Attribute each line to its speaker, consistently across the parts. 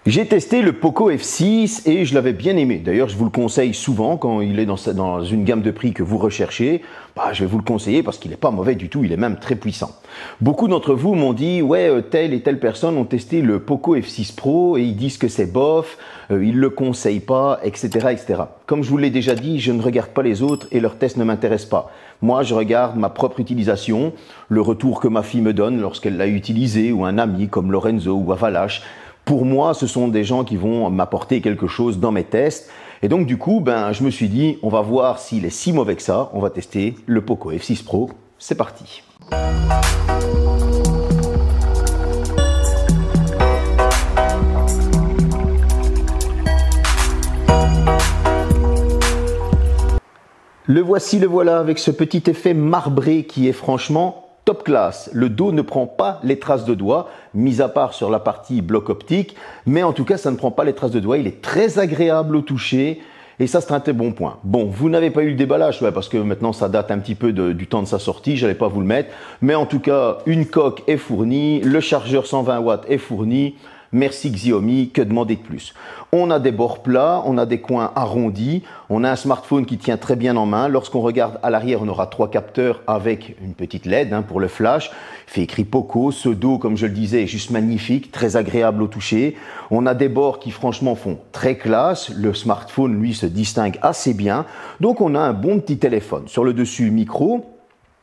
Speaker 1: J'ai testé le Poco F6 et je l'avais bien aimé. D'ailleurs, je vous le conseille souvent quand il est dans une gamme de prix que vous recherchez. Je vais vous le conseiller parce qu'il n'est pas mauvais du tout, il est même très puissant. Beaucoup d'entre vous m'ont dit, ouais, telle et telle personne ont testé le Poco F6 Pro et ils disent que c'est bof, ils le conseillent pas, etc., etc. Comme je vous l'ai déjà dit, je ne regarde pas les autres et leurs tests ne m'intéressent pas. Moi, je regarde ma propre utilisation, le retour que ma fille me donne lorsqu'elle l'a utilisé ou un ami comme Lorenzo ou Avalash. Pour moi, ce sont des gens qui vont m'apporter quelque chose dans mes tests. Et donc, du coup, je me suis dit, on va voir s'il est si mauvais que ça. On va tester le Poco F6 Pro. C'est parti. Le voici, le voilà, avec ce petit effet marbré qui est franchement top classe. Le dos ne prend pas les traces de doigts, mis à part sur la partie bloc optique, mais en tout cas, ça ne prend pas les traces de doigts. Il est très agréable au toucher et ça, c'est un très bon point. Bon, vous n'avez pas eu le déballage, parce que maintenant, ça date un petit peu du temps de sa sortie. Je n'allais pas vous le mettre, mais en tout cas, une coque est fournie, le chargeur 120 watts est fourni. Merci Xiaomi, que demander de plus? On a des bords plats, on a des coins arrondis, on a un smartphone qui tient très bien en main. Lorsqu'on regarde à l'arrière, on aura 3 capteurs avec une petite LED pour le flash. Il fait écrit Poco, ce dos, comme je le disais, est juste magnifique, très agréable au toucher. On a des bords qui franchement font très classe. Le smartphone, lui, se distingue assez bien. Donc on a un bon petit téléphone. Sur le dessus, micro.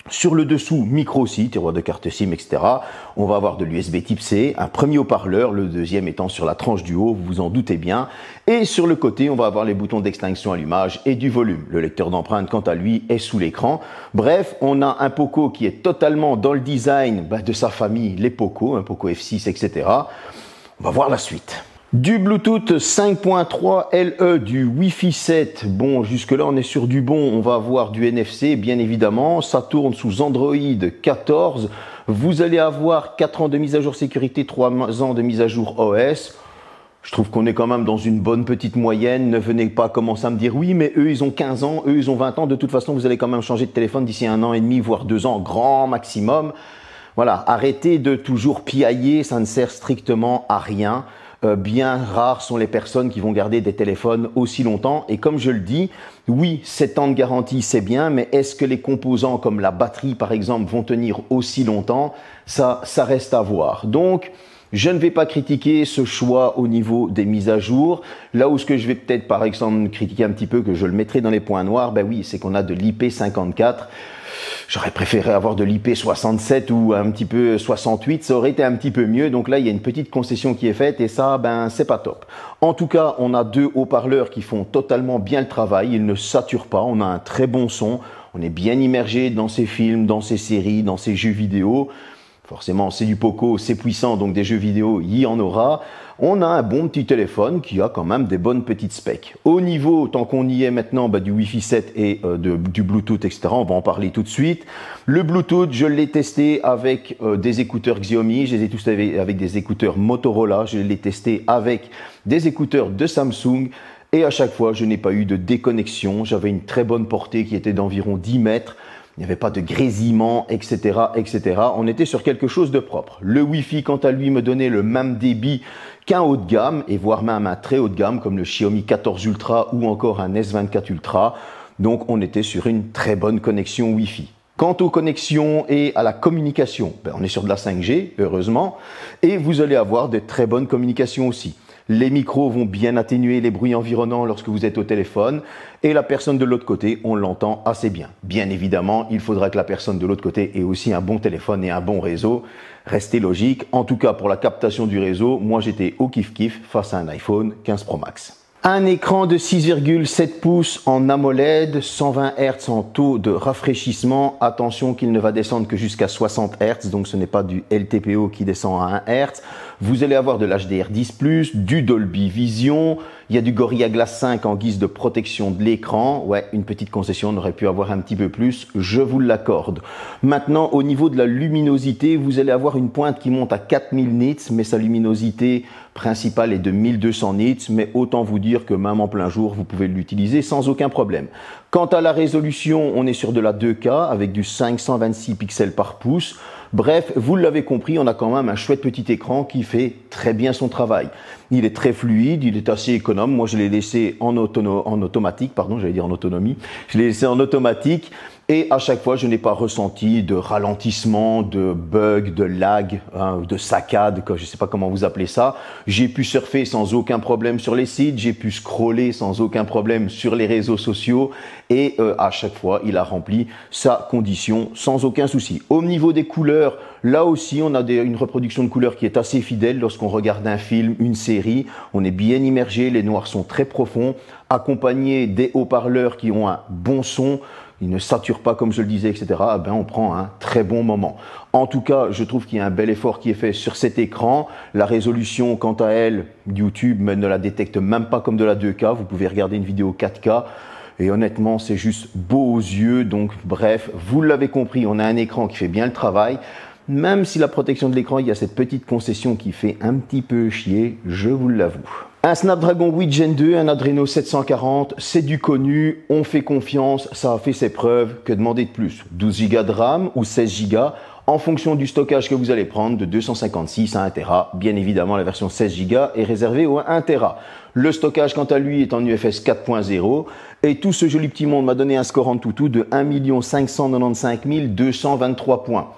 Speaker 1: Sur le dessous, micro aussi, tiroir de carte SIM, etc. On va avoir de l'USB type C, un premier haut-parleur, le deuxième étant sur la tranche du haut, vous vous en doutez bien. Et sur le côté, on va avoir les boutons d'extinction allumage et du volume. Le lecteur d'empreintes, quant à lui, est sous l'écran. Bref, on a un Poco qui est totalement dans le design de sa famille, les Poco, un Poco F6, etc. On va voir la suite. Du Bluetooth 5.3 LE, du Wi-Fi 7, bon jusque-là on est sur du bon, on va avoir du NFC bien évidemment, ça tourne sous Android 14, vous allez avoir 4 ans de mise à jour sécurité, 3 ans de mise à jour OS, je trouve qu'on est quand même dans une bonne petite moyenne, ne venez pas commencer à me dire oui mais eux ils ont 15 ans, eux ils ont 20 ans, de toute façon vous allez quand même changer de téléphone d'ici 1 an et demi voire 2 ans grand maximum, voilà, arrêtez de toujours piailler, ça ne sert strictement à rien. Bien rares sont les personnes qui vont garder des téléphones aussi longtemps. Et comme je le dis, oui, 7 ans de garantie, c'est bien, mais est-ce que les composants comme la batterie, par exemple, vont tenir aussi longtemps? Ça reste à voir. Donc, je ne vais pas critiquer ce choix au niveau des mises à jour. Là où ce que je vais peut-être, par exemple, critiquer un petit peu, que je le mettrai dans les points noirs, oui, c'est qu'on a de l'IP54. J'aurais préféré avoir de l'IP67 ou un petit peu 68, ça aurait été un petit peu mieux. Donc là, il y a une petite concession qui est faite et ça, c'est pas top. En tout cas, on a 2 haut-parleurs qui font totalement bien le travail. Ils ne saturent pas. On a un très bon son. On est bien immergé dans ces films, dans ces séries, dans ces jeux vidéo. Forcément, c'est du Poco, c'est puissant, donc des jeux vidéo, il y en aura. On a un bon petit téléphone qui a quand même des bonnes petites specs. Au niveau, tant qu'on y est maintenant, du Wi-Fi 7 et du Bluetooth, etc., on va en parler tout de suite. Le Bluetooth, je l'ai testé avec des écouteurs Xiaomi, je les ai tous avec des écouteurs Motorola, je l'ai testé avec des écouteurs de Samsung. Et à chaque fois, je n'ai pas eu de déconnexion. J'avais une très bonne portée qui était d'environ 10 mètres. Il n'y avait pas de grésillement, etc., etc. On était sur quelque chose de propre. Le Wi-Fi, quant à lui, me donnait le même débit qu'un haut de gamme, et voire même un très haut de gamme, comme le Xiaomi 14 Ultra ou encore un S24 Ultra. Donc, on était sur une très bonne connexion Wi-Fi. Quant aux connexions et à la communication, on est sur de la 5G, heureusement, et vous allez avoir de très bonnes communications aussi. Les micros vont bien atténuer les bruits environnants lorsque vous êtes au téléphone et la personne de l'autre côté, on l'entend assez bien. Bien évidemment, il faudra que la personne de l'autre côté ait aussi un bon téléphone et un bon réseau. Restez logique. En tout cas, pour la captation du réseau, moi j'étais au kiff-kiff face à un iPhone 15 Pro Max. Un écran de 6,7 pouces en AMOLED, 120 Hz en taux de rafraîchissement. Attention qu'il ne va descendre que jusqu'à 60 Hz, donc ce n'est pas du LTPO qui descend à 1 Hz. Vous allez avoir de l'HDR10+, du Dolby Vision, il y a du Gorilla Glass 5 en guise de protection de l'écran. Ouais, une petite concession, on aurait pu avoir un petit peu plus, je vous l'accorde. Maintenant, au niveau de la luminosité, vous allez avoir une pointe qui monte à 4000 nits, mais sa luminosité principale est de 1200 nits, mais autant vous dire que même en plein jour, vous pouvez l'utiliser sans aucun problème. Quant à la résolution, on est sur de la 2K avec du 526 pixels par pouce. Bref, vous l'avez compris, on a quand même un chouette petit écran qui fait très bien son travail. Il est très fluide, il est assez économe. Moi, je l'ai laissé en automatique, pardon, j'allais dire en autonomie. Je l'ai laissé en automatique. Et à chaque fois, je n'ai pas ressenti de ralentissement, de bug, de lag, de saccade, je ne sais pas comment vous appelez ça. J'ai pu surfer sans aucun problème sur les sites, j'ai pu scroller sans aucun problème sur les réseaux sociaux et à chaque fois, il a rempli sa condition sans aucun souci. Au niveau des couleurs, là aussi, on a une reproduction de couleurs qui est assez fidèle lorsqu'on regarde un film, une série. On est bien immergé, les noirs sont très profonds, accompagnés des haut-parleurs qui ont un bon son. Il ne sature pas comme je le disais, etc. On prend un très bon moment. En tout cas, je trouve qu'il y a un bel effort qui est fait sur cet écran. La résolution, quant à elle, YouTube ne la détecte même pas comme de la 2K. Vous pouvez regarder une vidéo 4K. Et honnêtement, c'est juste beau aux yeux. Donc bref, vous l'avez compris, on a un écran qui fait bien le travail. Même si la protection de l'écran, il y a cette petite concession qui fait un petit peu chier, je vous l'avoue. Un Snapdragon 8 Gen 2, un Adreno 740, c'est du connu, on fait confiance, ça a fait ses preuves, que demander de plus? 12 Go de RAM ou 16 Go en fonction du stockage que vous allez prendre de 256 à 1 Tera. Bien évidemment, la version 16 Go est réservée au 1 Tera. Le stockage, quant à lui, est en UFS 4.0 et tout ce joli petit monde m'a donné un score en tout de 1 595 223 points.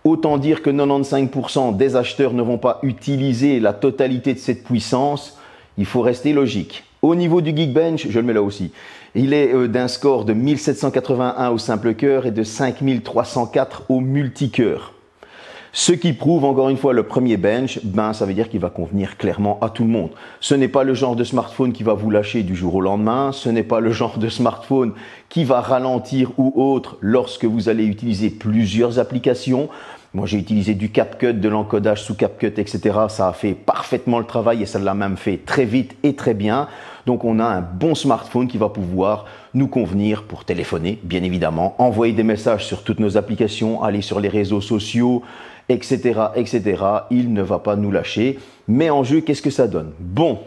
Speaker 1: Autant dire que 95% des acheteurs ne vont pas utiliser la totalité de cette puissance. Il faut rester logique. Au niveau du Geekbench, je le mets là aussi, il est d'un score de 1781 au simple cœur et de 5304 au multicœur. Ce qui prouve encore une fois le premier bench, ça veut dire qu'il va convenir clairement à tout le monde. Ce n'est pas le genre de smartphone qui va vous lâcher du jour au lendemain, ce n'est pas le genre de smartphone qui va ralentir ou autre lorsque vous allez utiliser plusieurs applications. Moi, j'ai utilisé du CapCut, de l'encodage sous CapCut, etc. Ça a fait parfaitement le travail et ça l'a même fait très vite et très bien. Donc, on a un bon smartphone qui va pouvoir nous convenir pour téléphoner, bien évidemment, envoyer des messages sur toutes nos applications, aller sur les réseaux sociaux, etc., etc. Il ne va pas nous lâcher. Mais en jeu, qu'est-ce que ça donne? Bon.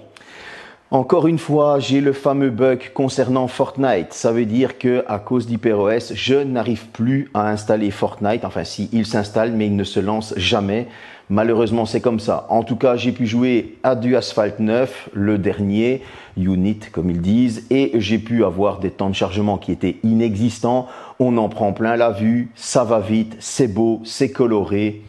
Speaker 1: Encore une fois, j'ai le fameux bug concernant Fortnite. Ça veut dire que à cause d'HyperOS, je n'arrive plus à installer Fortnite. Enfin, si, il s'installe, mais il ne se lance jamais. Malheureusement, c'est comme ça. En tout cas, j'ai pu jouer à du Asphalt 9, le dernier, Unit, comme ils disent, et j'ai pu avoir des temps de chargement qui étaient inexistants. On en prend plein la vue, ça va vite, c'est beau, c'est coloré.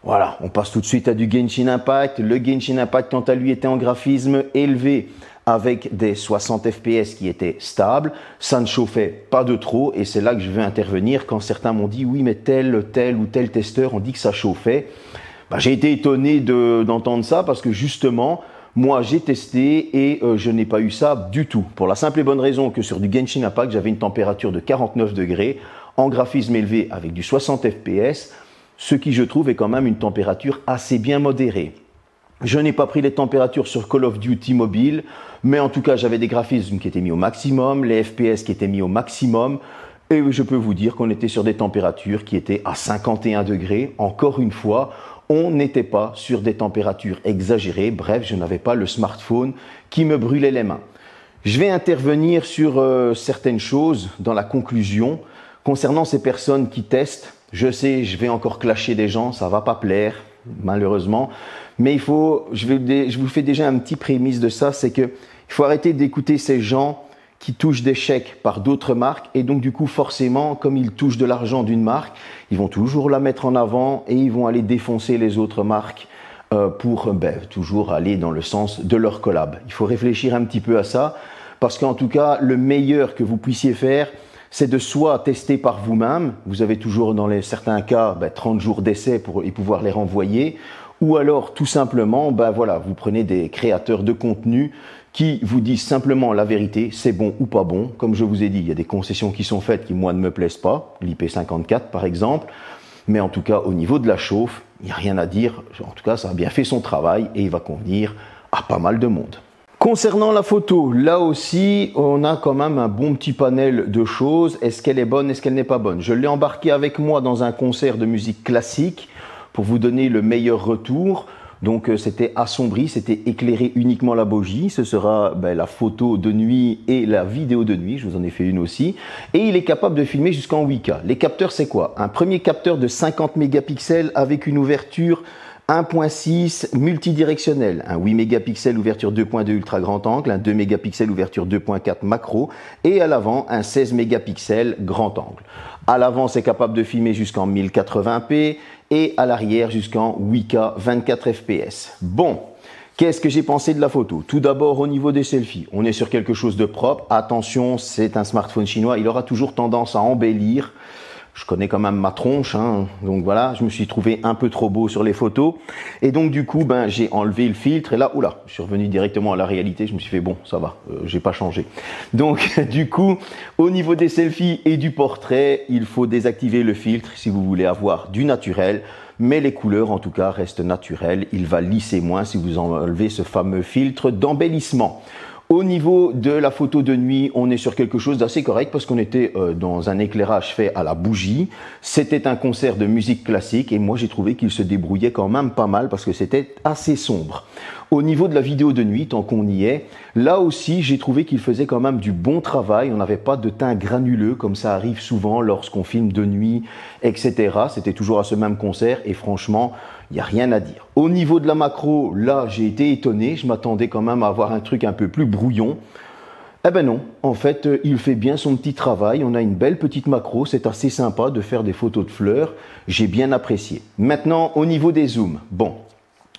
Speaker 1: Voilà, on passe tout de suite à du Genshin Impact. Le Genshin Impact, quant à lui, était en graphisme élevé avec des 60 FPS qui étaient stables. Ça ne chauffait pas de trop et c'est là que je vais intervenir quand certains m'ont dit « Oui, mais tel ou tel testeur, on dit que ça chauffait. » J'ai été étonné d'entendre ça parce que justement, moi j'ai testé et je n'ai pas eu ça du tout. Pour la simple et bonne raison que sur du Genshin Impact, j'avais une température de 49 degrés en graphisme élevé avec du 60 FPS. Ce qui, je trouve, est quand même une température assez bien modérée. Je n'ai pas pris les températures sur Call of Duty mobile, mais en tout cas, j'avais des graphismes qui étaient mis au maximum, les FPS qui étaient mis au maximum, et je peux vous dire qu'on était sur des températures qui étaient à 51 degrés. Encore une fois, on n'était pas sur des températures exagérées. Bref, je n'avais pas le smartphone qui me brûlait les mains. Je vais intervenir sur certaines choses dans la conclusion concernant ces personnes qui testent. Je sais, je vais encore clasher des gens, ça va pas plaire, malheureusement. Mais je vous fais déjà un petit prémisse de ça, c'est que il faut arrêter d'écouter ces gens qui touchent des chèques par d'autres marques. Et donc, du coup, forcément, comme ils touchent de l'argent d'une marque, ils vont toujours la mettre en avant et ils vont aller défoncer les autres marques pour toujours aller dans le sens de leur collab. Il faut réfléchir un petit peu à ça, parce qu'en tout cas, le meilleur que vous puissiez faire, c'est de soit tester par vous-même, vous avez toujours dans certains cas 30 jours d'essai pour pouvoir les renvoyer, ou alors tout simplement, vous prenez des créateurs de contenu qui vous disent simplement la vérité, c'est bon ou pas bon. Comme je vous ai dit, il y a des concessions qui sont faites qui moi ne me plaisent pas, l'IP54 par exemple, mais en tout cas au niveau de la chauffe, il n'y a rien à dire, en tout cas ça a bien fait son travail et il va convenir à pas mal de monde. Concernant la photo, là aussi, on a quand même un bon petit panel de choses. Est-ce qu'elle est bonne, est-ce qu'elle n'est pas bonne? Je l'ai embarqué avec moi dans un concert de musique classique pour vous donner le meilleur retour. Donc c'était assombri, c'était éclairé uniquement la bougie. Ce sera la photo de nuit et la vidéo de nuit, je vous en ai fait une aussi. Et il est capable de filmer jusqu'en 8K. Les capteurs, c'est quoi? Un premier capteur de 50 mégapixels avec une ouverture 1.6 multidirectionnel, un 8 mégapixels ouverture 2.2 ultra grand angle, un 2 mégapixels ouverture 2.4 macro et à l'avant un 16 mégapixels grand angle. À l'avant, c'est capable de filmer jusqu'en 1080p et à l'arrière jusqu'en 8K 24 fps. Bon, qu'est-ce que j'ai pensé de la photo? Tout d'abord, au niveau des selfies, on est sur quelque chose de propre. Attention, c'est un smartphone chinois, il aura toujours tendance à embellir. Je connais quand même ma tronche, hein. Donc voilà, je me suis trouvé un peu trop beau sur les photos. Et donc du coup, j'ai enlevé le filtre et là, oula, je suis revenu directement à la réalité. Je me suis fait, bon, ça va, j'ai pas changé. Donc du coup, au niveau des selfies et du portrait, il faut désactiver le filtre si vous voulez avoir du naturel. Mais les couleurs, en tout cas, restent naturelles. Il va lisser moins si vous enlevez ce fameux filtre d'embellissement. Au niveau de la photo de nuit, on est sur quelque chose d'assez correct parce qu'on était dans un éclairage fait à la bougie. C'était un concert de musique classique et moi j'ai trouvé qu'il se débrouillait quand même pas mal parce que c'était assez sombre. Au niveau de la vidéo de nuit, tant qu'on y est, là aussi j'ai trouvé qu'il faisait quand même du bon travail. On n'avait pas de teint granuleux comme ça arrive souvent lorsqu'on filme de nuit, etc. C'était toujours à ce même concert et franchement, il n'y a rien à dire. Au niveau de la macro, là, j'ai été étonné. Je m'attendais quand même à avoir un truc un peu plus brouillon. Eh ben non, en fait, il fait bien son petit travail. On a une belle petite macro. C'est assez sympa de faire des photos de fleurs. J'ai bien apprécié. Maintenant, au niveau des zooms. Bon,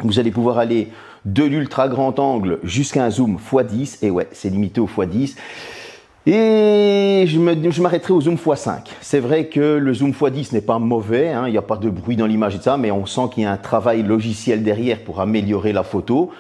Speaker 1: vous allez pouvoir aller de l'ultra grand angle jusqu'à un zoom x10. Et ouais, c'est limité au x10. Et je m'arrêterai au zoom x5. C'est vrai que le zoom x10 n'est pas mauvais, hein, il n'y a pas de bruit dans l'image et ça, mais on sent qu'il y a un travail logiciel derrière pour améliorer la photo.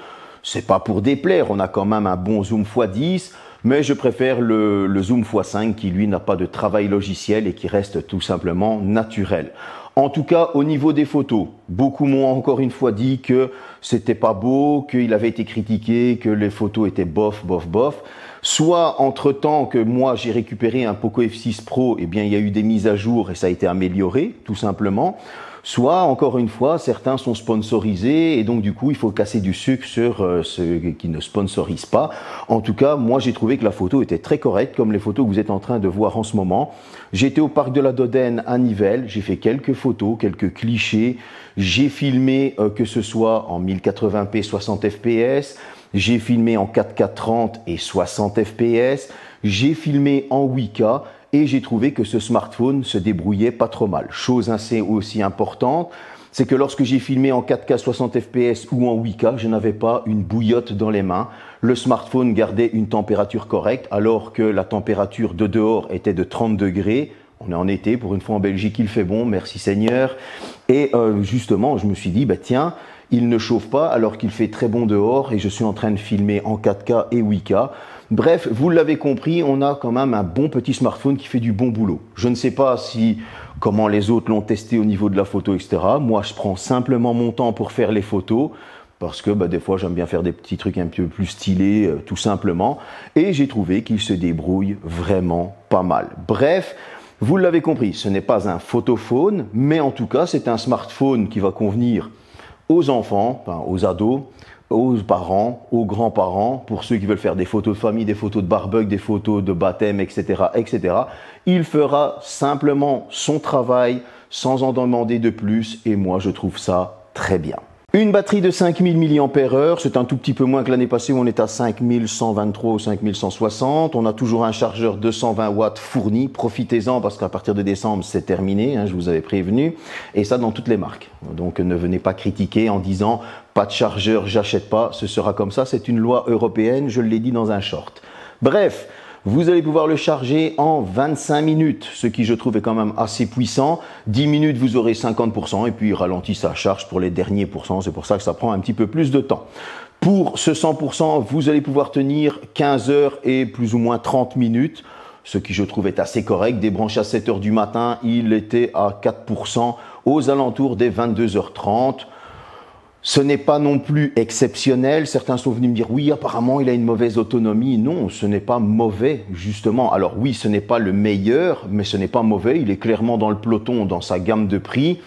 Speaker 1: C'est pas pour déplaire, on a quand même un bon zoom x10, mais je préfère le zoom x5 qui lui n'a pas de travail logiciel et qui reste tout simplement naturel. En tout cas, au niveau des photos, beaucoup m'ont encore une fois dit que c'était pas beau, qu'il avait été critiqué, que les photos étaient bof, bof, bof. Soit entre-temps que moi j'ai récupéré un Poco F6 Pro, eh bien il y a eu des mises à jour et ça a été amélioré, tout simplement. Soit, encore une fois, certains sont sponsorisés et donc du coup il faut casser du sucre sur ceux qui ne sponsorisent pas. En tout cas, moi j'ai trouvé que la photo était très correcte, comme les photos que vous êtes en train de voir en ce moment. J'étais au parc de la Dodène à Nivelles, j'ai fait quelques photos, quelques clichés. J'ai filmé que ce soit en 1080p 60 fps, j'ai filmé en 4K 30 et 60 fps, j'ai filmé en 8K et j'ai trouvé que ce smartphone se débrouillait pas trop mal. Chose assez aussi importante, c'est que lorsque j'ai filmé en 4K 60 fps ou en 8K, je n'avais pas une bouillotte dans les mains. Le smartphone gardait une température correcte alors que la température de dehors était de 30 degrés. On est en été, pour une fois en Belgique, il fait bon, merci Seigneur. Et justement, je me suis dit, tiens, il ne chauffe pas alors qu'il fait très bon dehors et je suis en train de filmer en 4K et 8K. Bref, vous l'avez compris, on a quand même un bon petit smartphone qui fait du bon boulot. Je ne sais pas comment les autres l'ont testé au niveau de la photo, etc. Moi, je prends simplement mon temps pour faire les photos parce que des fois, j'aime bien faire des petits trucs un peu plus stylés, tout simplement. Et j'ai trouvé qu'il se débrouille vraiment pas mal. Bref, vous l'avez compris, ce n'est pas un photophone, mais en tout cas, c'est un smartphone qui va convenir aux enfants, aux ados, aux parents, aux grands-parents, pour ceux qui veulent faire des photos de famille, des photos de barbecue, des photos de baptême, etc., etc. Il fera simplement son travail sans en demander de plus et moi, je trouve ça très bien. Une batterie de 5000 mAh, c'est un tout petit peu moins que l'année passée où on est à 5123 ou 5160. On a toujours un chargeur 220 watts fourni. Profitez-en parce qu'à partir de décembre, c'est terminé, je vous avais prévenu. Et ça dans toutes les marques. Donc ne venez pas critiquer en disant pas de chargeur, j'achète pas. Ce sera comme ça, c'est une loi européenne, je l'ai dit dans un short. Bref. Vous allez pouvoir le charger en 25 minutes, ce qui je trouve est quand même assez puissant. 10 minutes, vous aurez 50% et puis il ralentit sa charge pour les derniers pourcents. C'est pour ça que ça prend un petit peu plus de temps. Pour ce 100%, vous allez pouvoir tenir 15 heures et plus ou moins 30 minutes, ce qui je trouve est assez correct. Débranché à 7 heures du matin, il était à 4% aux alentours des 22h30. Ce n'est pas non plus exceptionnel. Certains sont venus me dire, oui, apparemment, il a une mauvaise autonomie. Non, ce n'est pas mauvais, justement. Alors oui, ce n'est pas le meilleur, mais ce n'est pas mauvais. Il est clairement dans le peloton, dans sa gamme de prix.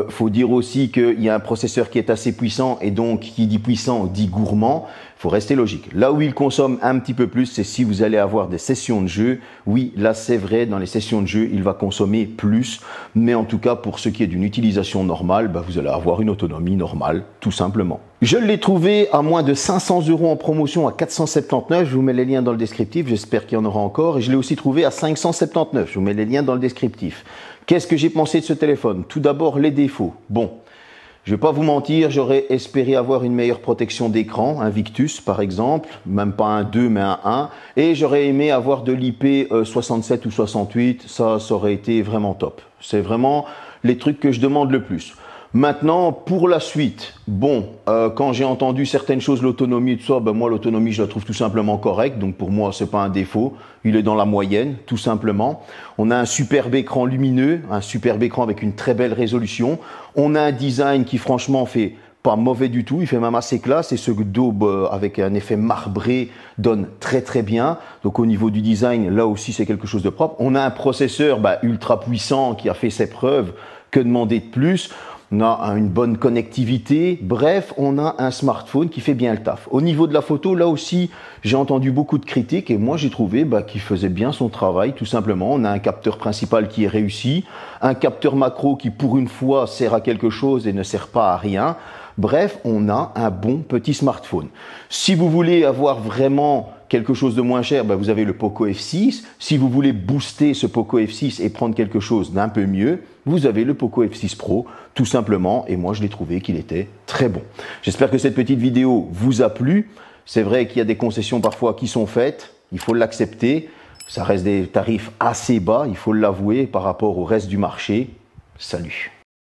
Speaker 1: Faut dire aussi qu'il y a un processeur qui est assez puissant et donc qui dit puissant dit gourmand. Faut rester logique. Là où il consomme un petit peu plus, c'est si vous allez avoir des sessions de jeu. Oui, là c'est vrai, dans les sessions de jeu, il va consommer plus. Mais en tout cas, pour ce qui est d'une utilisation normale, vous allez avoir une autonomie normale, tout simplement. Je l'ai trouvé à moins de 500 € en promotion à 479. Je vous mets les liens dans le descriptif. J'espère qu'il y en aura encore. Et je l'ai aussi trouvé à 579. Je vous mets les liens dans le descriptif. Qu'est-ce que j'ai pensé de ce téléphone? Tout d'abord, les défauts. Bon. Je vais pas vous mentir, j'aurais espéré avoir une meilleure protection d'écran, un Victus par exemple, même pas un 2 mais un 1, et j'aurais aimé avoir de l'IP67 ou 68, ça aurait été vraiment top. C'est vraiment les trucs que je demande le plus. Maintenant, pour la suite, bon, quand j'ai entendu certaines choses, l'autonomie et tout ça, moi l'autonomie je la trouve tout simplement correcte, donc pour moi c'est pas un défaut, il est dans la moyenne, tout simplement. On a un superbe écran lumineux, un superbe écran avec une très belle résolution. On a un design qui franchement fait pas mauvais du tout, il fait même assez classe et ce daube avec un effet marbré donne très très bien. Donc au niveau du design, là aussi c'est quelque chose de propre. On a un processeur ultra puissant qui a fait ses preuves, que demander de plus? On a une bonne connectivité, bref, on a un smartphone qui fait bien le taf. Au niveau de la photo, là aussi, j'ai entendu beaucoup de critiques et moi j'ai trouvé qu'il faisait bien son travail, tout simplement. On a un capteur principal qui est réussi, un capteur macro qui pour une fois sert à quelque chose et ne sert pas à rien. Bref, on a un bon petit smartphone. Si vous voulez avoir vraiment quelque chose de moins cher, vous avez le Poco F6. Si vous voulez booster ce Poco F6 et prendre quelque chose d'un peu mieux, vous avez le Poco F6 Pro, tout simplement. Et moi, je l'ai trouvé qu'il était très bon. J'espère que cette petite vidéo vous a plu. C'est vrai qu'il y a des concessions parfois qui sont faites. Il faut l'accepter. Ça reste des tarifs assez bas, il faut l'avouer, par rapport au reste du marché. Salut!